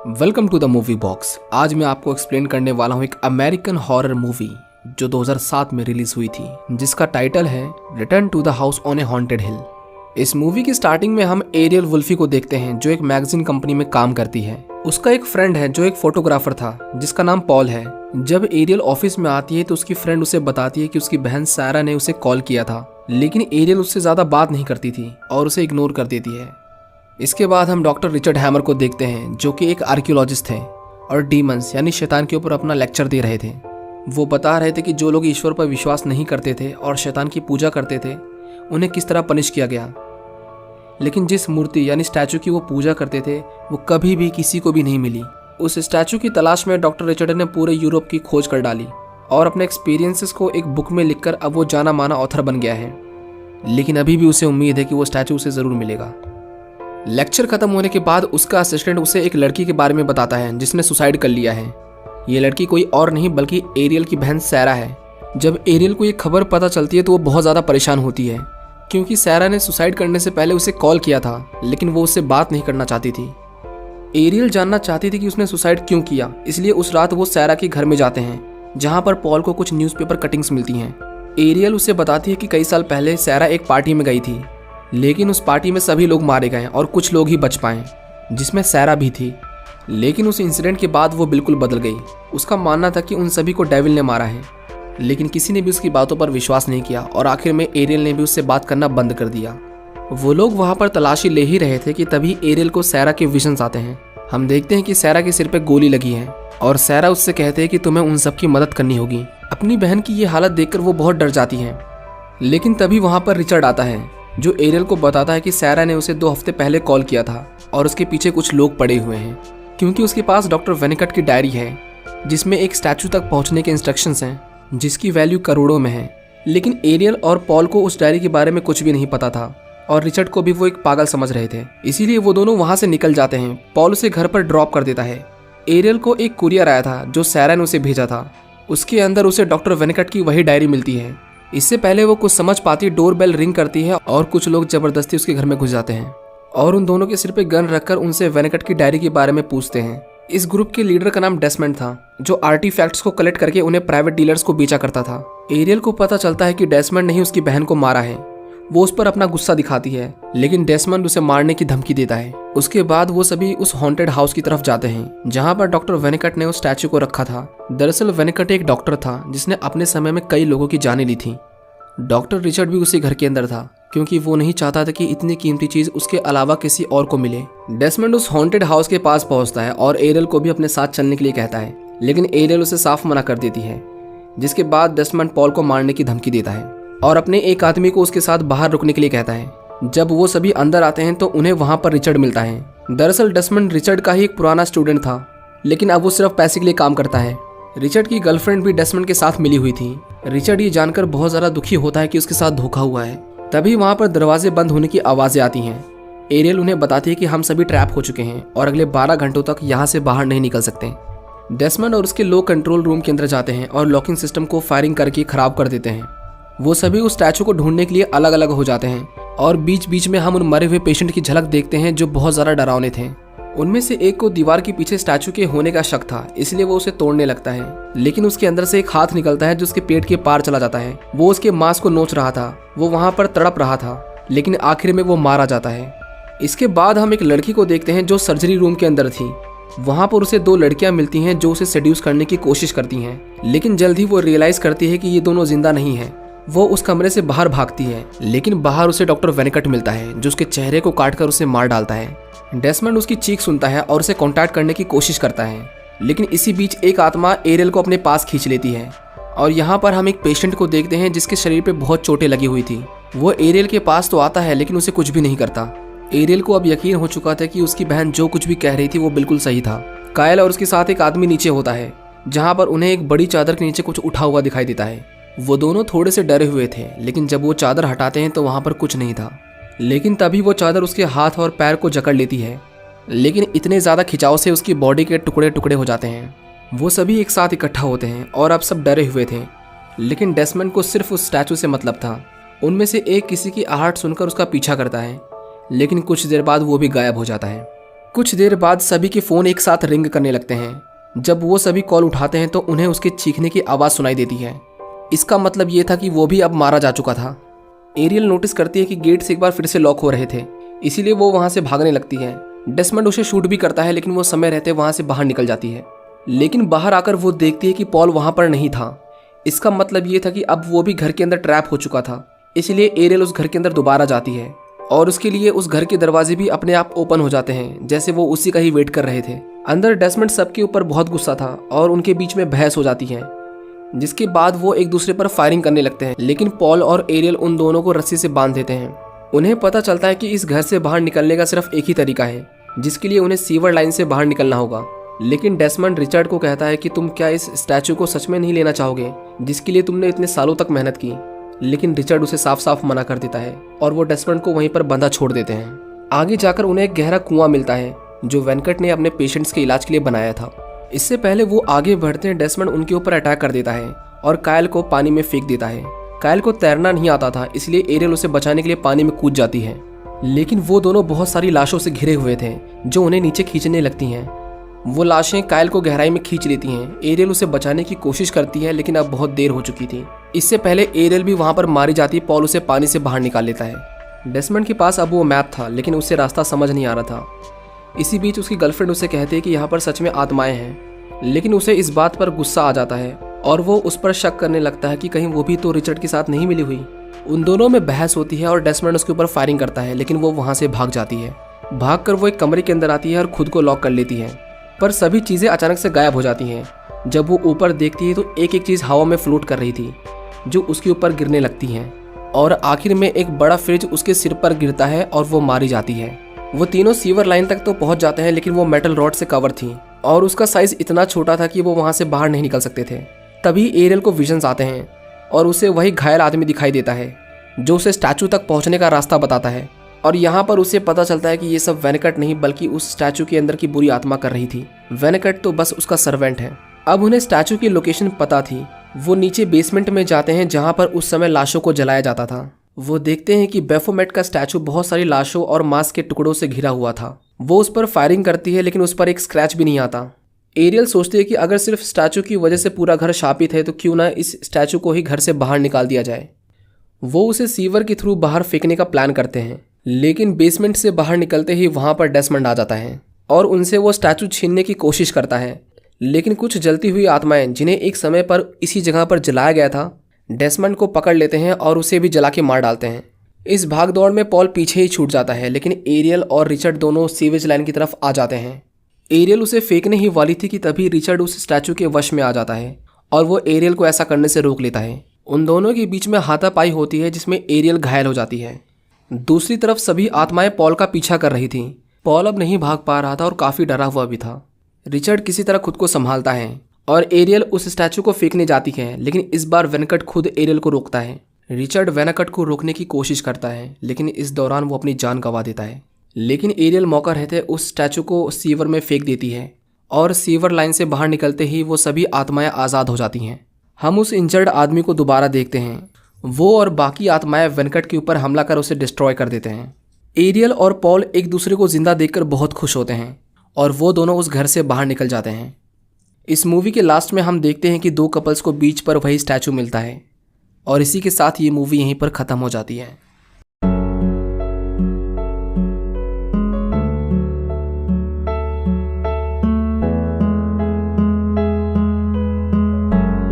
Welcome to the movie box. आज मैं आपको एक्सप्लेन करने वाला हूँ एक अमेरिकन हॉरर मूवी जो 2007 में रिलीज हुई थी, जिसका टाइटल है return to the house on a haunted hill. इस मूवी की स्टार्टिंग में हम एरियल वुल्फी को देखते हैं जो एक मैगजीन कंपनी में काम करती है। उसका एक फ्रेंड है जो एक फोटोग्राफर था जिसका नाम पॉल है। जब एरियल ऑफिस में आती है तो उसकी फ्रेंड उसे बताती है कि उसकी बहन सारा ने उसे कॉल किया था, लेकिन एरियल उससे ज्यादा बात नहीं करती थी और उसे इग्नोर कर देती है। इसके बाद हम डॉक्टर रिचर्ड हैमर को देखते हैं जो कि एक आर्कियोलॉजिस्ट थे और डीमंस यानी शैतान के ऊपर अपना लेक्चर दे रहे थे। वो बता रहे थे कि जो लोग ईश्वर पर विश्वास नहीं करते थे और शैतान की पूजा करते थे उन्हें किस तरह पनिश किया गया, लेकिन जिस मूर्ति यानी स्टैचू की वो पूजा करते थे वो कभी भी किसी को भी नहीं मिली। उस स्टैचू की तलाश में डॉक्टर रिचर्ड ने पूरे यूरोप की खोज कर डाली और अपने एक्सपीरियंसेस को एक बुक में लिखकर अब वो जाना माना ऑथर बन गया है, लेकिन अभी भी उसे उम्मीद है कि वो स्टैचू उसे ज़रूर मिलेगा। लेक्चर खत्म होने के बाद उसका असिस्टेंट उसे एक लड़की के बारे में बताता है जिसने सुसाइड कर लिया है। ये लड़की कोई और नहीं बल्कि एरियल की बहन सैरा है। जब एरियल को ये खबर पता चलती है तो वो बहुत ज़्यादा परेशान होती है क्योंकि सैरा ने सुसाइड करने से पहले उसे कॉल किया था, लेकिन वो उससे बात नहीं करना चाहती थी। एरियल जानना चाहती थी कि उसने सुसाइड क्यों किया, इसलिए उस रात वो सैरा के घर में जाते हैं जहाँ पर पॉल को कुछ न्यूज़पेपर कटिंग्स मिलती हैं। एरियल उसे बताती है कि कई साल पहले सैरा एक पार्टी में गई थी, लेकिन उस पार्टी में सभी लोग मारे गए और कुछ लोग ही बच पाए, जिसमें सैरा भी थी। लेकिन उस इंसिडेंट के बाद वो बिल्कुल बदल गई। उसका मानना था कि उन सभी को डेविल ने मारा है, लेकिन किसी ने भी उसकी बातों पर विश्वास नहीं किया और आखिर में एरियल ने भी उससे बात करना बंद कर दिया। वो लोग वहाँ पर तलाशी ले ही रहे थे कि तभी एरियल को सैरा के विजन्स आते हैं। हम देखते हैं कि सैरा के सिर पे गोली लगी है और सैरा उससे कहते हैं कि तुम्हें उन सब की मदद करनी होगी। अपनी बहन की ये हालत देखकर वो बहुत डर जाती है, लेकिन तभी वहाँ पर रिचर्ड आता है जो एरियल को बताता है कि सैरा ने उसे 2 हफ्ते पहले कॉल किया था और उसके पीछे कुछ लोग पड़े हुए हैं, क्योंकि उसके पास डॉक्टर वेनिकट की डायरी है जिसमें एक स्टैचू तक पहुंचने के इंस्ट्रक्शंस हैं जिसकी वैल्यू करोड़ों में है। लेकिन एरियल और पॉल को उस डायरी के बारे में कुछ भी नहीं पता था और रिचर्ड को भी वो एक पागल समझ रहे थे, इसीलिए वो दोनों वहां से निकल जाते हैं। पॉल उसे घर पर ड्रॉप कर देता है। एरियल को एक कुरियर आया था जो सैरा ने उसे भेजा था। उसके अंदर उसे डॉक्टर वेनिकट की वही डायरी मिलती है। इससे पहले वो कुछ समझ पाती डोर बेल रिंग करती है और कुछ लोग जबरदस्ती उसके घर में घुस जाते हैं और उन दोनों के सिर पे गन रखकर उनसे वेनिकट की डायरी के बारे में पूछते हैं। इस ग्रुप के लीडर का नाम डेसमंड था जो आर्टिफैक्ट्स को कलेक्ट करके उन्हें प्राइवेट डीलर्स को बेचा करता था। एरियल को पता चलता है कि डेसमंड ने ही उसकी बहन को मारा है। वो उस पर अपना गुस्सा दिखाती है, लेकिन डेसमंड उसे मारने की धमकी देता है। उसके बाद वो सभी उस हॉन्टेड हाउस की तरफ जाते हैं जहाँ पर डॉक्टर वेनिकट ने उस स्टैचू को रखा था। दरअसल वेनिकट एक डॉक्टर था जिसने अपने समय में कई लोगों की जानें ली थी। डॉक्टर रिचर्ड भी उसी घर के अंदर था क्योंकि वो नहीं चाहता था कि इतनी कीमती चीज उसके अलावा किसी और को मिले। डेसमंड उस हॉन्टेड हाउस के पास पहुंचता है और एरियल को भी अपने साथ चलने के लिए कहता है, लेकिन एरियल उसे साफ मना कर देती है। जिसके बाद डेसमंड पॉल को मारने की धमकी देता है और अपने एक आदमी को उसके साथ बाहर रुकने के लिए कहता है। जब वो सभी अंदर आते हैं तो उन्हें वहां पर रिचर्ड मिलता है। दरअसल डेसमंड रिचर्ड का ही एक पुराना स्टूडेंट था, लेकिन अब वो सिर्फ पैसे के लिए काम करता है। रिचर्ड की गर्लफ्रेंड भी डेसमंड के साथ मिली हुई थी। रिचर्ड ये जानकर बहुत ज़्यादा दुखी होता है कि उसके साथ धोखा हुआ है। तभी वहाँ पर दरवाजे बंद होने की आवाज़ें आती हैं। एरियल उन्हें बताती है कि हम सभी ट्रैप हो चुके हैं और अगले 12 घंटों तक यहाँ से बाहर नहीं निकल सकते। डेसमंड और उसके लोग कंट्रोल रूम के अंदर जाते हैं और लॉकिंग सिस्टम को फायरिंग करके खराब कर देते हैं। वो सभी उस स्टैचू को ढूंढने के लिए अलग अलग हो जाते हैं और बीच बीच में हम उन मरे हुए पेशेंट की झलक देखते हैं जो बहुत ज़्यादा डरावने थे। उनमें से एक को दीवार के पीछे स्टैचू के होने का शक था, इसलिए वो उसे तोड़ने लगता है, लेकिन उसके अंदर से एक हाथ निकलता है जो उसके पेट के पार चला जाता है। वो उसके मांस को नोच रहा था। वो वहां पर तड़प रहा था, लेकिन आखिर में वो मारा जाता है। इसके बाद हम एक लड़की को देखते हैं जो सर्जरी रूम के अंदर थी। वहां पर उसे 2 लड़कियां मिलती हैं जो उसे सेड्यूस करने की कोशिश करती हैं, लेकिन जल्द ही वो रियलाइज करती है कि ये दोनों जिंदा नहीं है। वो उस कमरे से बाहर भागती है, लेकिन बाहर उसे डॉक्टर वेनिकट मिलता है जो उसके चेहरे को काटकर उसे मार डालता है। डेसमंड उसकी चीख सुनता है और उसे कांटेक्ट करने की कोशिश करता है, लेकिन इसी बीच एक आत्मा एरियल को अपने पास खींच लेती है और यहाँ पर हम एक पेशेंट को देखते हैं जिसके शरीर पे बहुत चोटें लगी हुई थी। वो एरियल के पास तो आता है लेकिन उसे कुछ भी नहीं करता। एरियल को अब यकीन हो चुका था कि उसकी बहन जो कुछ भी कह रही थी वो बिल्कुल सही था। कायल और उसके साथ एक आदमी नीचे होता है जहाँ पर उन्हें एक बड़ी चादर के नीचे कुछ उठा हुआ दिखाई देता है। वो दोनों थोड़े से डरे हुए थे, लेकिन जब वो चादर हटाते हैं तो वहाँ पर कुछ नहीं था। लेकिन तभी वो चादर उसके हाथ और पैर को जकड़ लेती है, लेकिन इतने ज़्यादा खिंचाव से उसकी बॉडी के टुकड़े टुकड़े हो जाते हैं। वो सभी एक साथ इकट्ठा होते हैं और अब सब डरे हुए थे, लेकिन डेसमंड को सिर्फ उस स्टैचू से मतलब था। उनमें से एक किसी की आहट सुनकर उसका पीछा करता है, लेकिन कुछ देर बाद वो भी गायब हो जाता है। कुछ देर बाद सभी के फ़ोन एक साथ रिंग करने लगते हैं। जब वो सभी कॉल उठाते हैं तो उन्हें उसके चीखने की आवाज़ सुनाई देती है। इसका मतलब ये था कि वो भी अब मारा जा चुका था। एरियल नोटिस करती है कि गेट्स एक बार फिर से लॉक हो रहे थे, इसीलिए वो वहाँ से भागने लगती है। डेसमंड उसे शूट भी करता है, लेकिन वो समय रहते वहाँ से बाहर निकल जाती है। लेकिन बाहर आकर वो देखती है कि पॉल वहाँ पर नहीं था। इसका मतलब ये था कि अब वो भी घर के अंदर ट्रैप हो चुका था। इसलिए एरियल उस घर के अंदर दोबारा जाती है और उसके लिए उस घर के दरवाजे भी अपने आप ओपन हो जाते हैं, जैसे वो उसी का ही वेट कर रहे थे। अंदर डेसमंड सबके ऊपर बहुत गुस्सा था और उनके बीच में बहस हो जाती है, जिसके बाद वो एक दूसरे पर फायरिंग करने लगते हैं। लेकिन पॉल और एरियल उन दोनों को रस्सी से बांध देते हैं। उन्हें पता चलता है कि इस घर से बाहर निकलने का सिर्फ एक ही तरीका है, जिसके लिए उन्हें सीवर लाइन से बाहर निकलना होगा। लेकिन डेसमंड रिचर्ड को कहता है कि तुम क्या इस स्टैचू को सच में नहीं लेना चाहोगे, जिसके लिए तुमने इतने सालों तक मेहनत की। लेकिन रिचर्ड उसे साफ साफ मना कर देता है और वो डेसमंड को वहीं पर बंधा छोड़ देते हैं। आगे जाकर उन्हें एक गहरा कुआं मिलता है जो वेनकट ने अपने पेशेंट्स के इलाज के लिए बनाया था। इससे पहले वो आगे बढ़ते हैं, डेसमंड उनके ऊपर अटैक कर देता है और कायल को पानी में फेंक देता है। कायल को तैरना नहीं आता था, इसलिए एरियल उसे बचाने के लिए पानी में कूद जाती है। लेकिन वो दोनों बहुत सारी लाशों से घिरे हुए थे जो उन्हें नीचे खींचने लगती हैं। वो लाशें कायल को गहराई में खींच लेती हैं। एरियल उसे बचाने की कोशिश करती है, लेकिन अब बहुत देर हो चुकी थी। इससे पहले एरियल भी वहां पर मारी जाती, पॉल उसे पानी से बाहर निकाल लेता है। डेसमंड के पास अब वो मैप था, लेकिन उसे रास्ता समझ नहीं आ रहा था। इसी बीच उसकी गर्लफ्रेंड उसे कहती है कि यहाँ पर सच में आत्माएं हैं, लेकिन उसे इस बात पर गुस्सा आ जाता है और वो उस पर शक करने लगता है कि कहीं वो भी तो रिचर्ड के साथ नहीं मिली हुई। उन दोनों में बहस होती है और डेसमंड उसके ऊपर फायरिंग करता है, लेकिन वो वहां से भाग जाती है। भागकर वो एक कमरे के अंदर आती है और खुद को लॉक कर लेती है, पर सभी चीजें अचानक से गायब हो जाती हैं। जब वो ऊपर देखती है तो एक एक चीज हवा में फ्लोट कर रही थी जो उसके ऊपर गिरने लगती हैं, और आखिर में एक बड़ा फ्रिज उसके सिर पर गिरता है और वो मारी जाती है। वो तीनों सीवर लाइन तक तो पहुंच जाते हैं, लेकिन वो मेटल रॉड से कवर थी और उसका साइज इतना छोटा था कि वो वहां से बाहर नहीं निकल सकते थे। तभी एरियल को विजन्स आते हैं और उसे वही घायल आदमी दिखाई देता है जो उसे स्टैचू तक पहुंचने का रास्ता बताता है। और यहाँ पर उसे पता चलता है कि ये सब वेनकट नहीं बल्कि उस स्टैचू के अंदर की बुरी आत्मा कर रही थी। वेनकट तो बस उसका सर्वेंट है। अब उन्हें स्टैचू की लोकेशन पता थी। वो नीचे बेसमेंट में जाते हैं जहाँ पर उस समय लाशों को जलाया जाता था। वो देखते हैं कि बेफोमेट का स्टैचू बहुत सारी लाशों और मांस के टुकड़ों से घिरा हुआ था। वो उस पर फायरिंग करती है, लेकिन उस पर एक स्क्रैच भी नहीं आता। एरियल सोचती है कि अगर सिर्फ स्टैचू की वजह से पूरा घर शापित है तो क्यों ना इस स्टैचू को ही घर से बाहर निकाल दिया जाए। वो उसे सीवर के थ्रू बाहर फेंकने का प्लान करते हैं, लेकिन बेसमेंट से बाहर निकलते ही वहां पर डेसमंड आ जाता है और उनसे वो स्टैचू छीनने की कोशिश करता है। लेकिन कुछ जलती हुई आत्माएं जिन्हें एक समय पर इसी जगह पर जलाया गया था, डेसमंड को पकड़ लेते हैं और उसे भी जला के मार डालते हैं। इस भागदौड़ में पॉल पीछे ही छूट जाता है, लेकिन एरियल और रिचर्ड दोनों सीवेज लाइन की तरफ आ जाते हैं। एरियल उसे फेंकने ही वाली थी कि तभी रिचर्ड उस स्टैचू के वश में आ जाता है और वो एरियल को ऐसा करने से रोक लेता है। उन दोनों के बीच में हाथापाई होती है, जिसमें एरियल घायल हो जाती है। दूसरी तरफ सभी आत्माएं पॉल का पीछा कर रही थीं। पॉल अब नहीं भाग पा रहा था और काफी डरा हुआ भी था। रिचर्ड किसी तरह खुद को संभालता है और एरियल उस स्टैचू को फेंकने जाती है, लेकिन इस बार वेनकट खुद एरियल को रोकता है। रिचर्ड वेनकट को रोकने की कोशिश करता है, लेकिन इस दौरान वो अपनी जान गंवा देता है। लेकिन एरियल मौका रहते उस स्टैचू को सीवर में फेंक देती है और सीवर लाइन से बाहर निकलते ही वो सभी आत्माएं आज़ाद हो जाती हैं। हम उस इंजर्ड आदमी को दोबारा देखते हैं। वो और बाकी आत्माएं वेनकट के ऊपर हमला कर उसे डिस्ट्रॉय कर देते हैं। एरियल और पॉल एक दूसरे को जिंदा देखकर बहुत खुश होते हैं और वो दोनों उस घर से बाहर निकल जाते हैं। इस मूवी के लास्ट में हम देखते हैं कि दो कपल्स को बीच पर वही स्टैचू मिलता है और इसी के साथ ये मूवी यहीं पर ख़त्म हो जाती है।